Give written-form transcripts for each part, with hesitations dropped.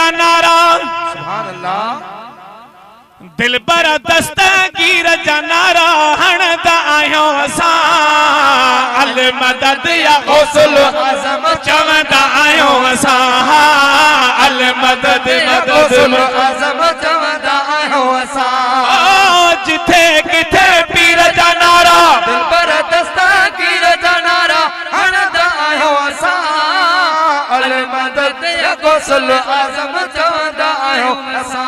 जा नारा सुभान अल्लाह दिल बर दस्तगीर जा नारा हणदा आहियूं असां अल मदद या गौसल आज़म चवंदा आहियूं असां अल मदद गौसल आज़म चवंदा आहियूं असां जिथे किथे पीर जा नारा दिल बर दस्तगीर जा नारा हणदा आहियूं असां अल मदद या गौसल आज़म चवंदा आहियूं असां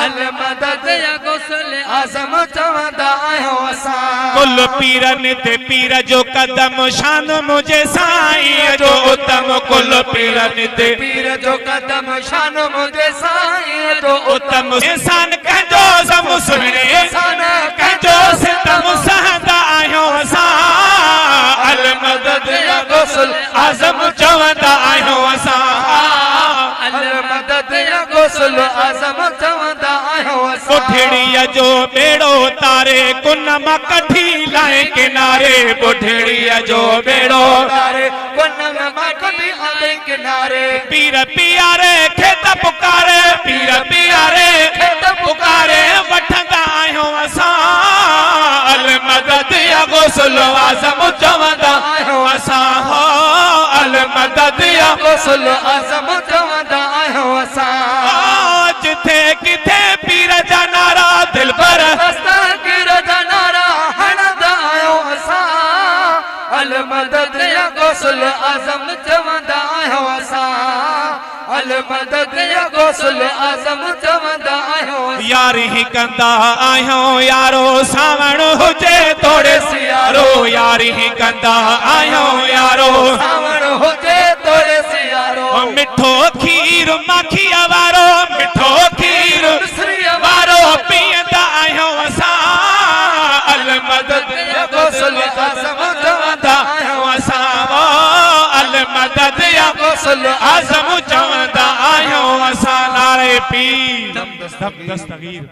अल मदद या गौसल आज़म चवंदा आहियूं असां कुल पीरनि ते पीर जो कदम शान मुझे साईं जो उत्तम कुल पीरनि ते पीर जो कदम शान मुझे साईं जो उत्तम इंसान कंहिंजो सम सुहिणे इंसान कंहिंजो सितम सहंदा आहियूं असां अल मदद या गौसल आज़म चवंदा आहियूं असां अल मदद या गौसल आज़म चवंदा आहियूं असां बुढ़ड़ीअ जो बेड़ो तारे कुन मां कढी लाए किनारे बुढ़ड़ीअ जो बेड़ो तारे कुन मां कढी लाए किनारे पीर पियारे खेत पुकारे पीर पियारे खेत पुकारे वठंदा आहियूं असां अल मदद या गौसल आज़म चवंदा आहियूं असां हो अल मदद या गौसल आज़म चवंदा आहियूं असां जिथे किथे पीर जा नारा दिल पर दस्तगीर जा नारा हणदा आहियूं असां अल मदद या गौसल आज़म चवंदा आहियूं असां अल मदद या गौसल आज़म चवंदा आहियूं यारी ही कंदा आहियूं यारो सावण हुजे थोड़े सियारो यारी ही कंदा आहियूं यारो सावण हुजे थोड़े सियारो मिठो खीर माखीअ वारो मिठो खीर वारो पीअंदा आहियूं असां अल मदद या गौसल आज़म चवंदा आहियूं असां अल मदद या गौसल आज़म चवंदा आहियूं असां नारे पीर दस्तगीर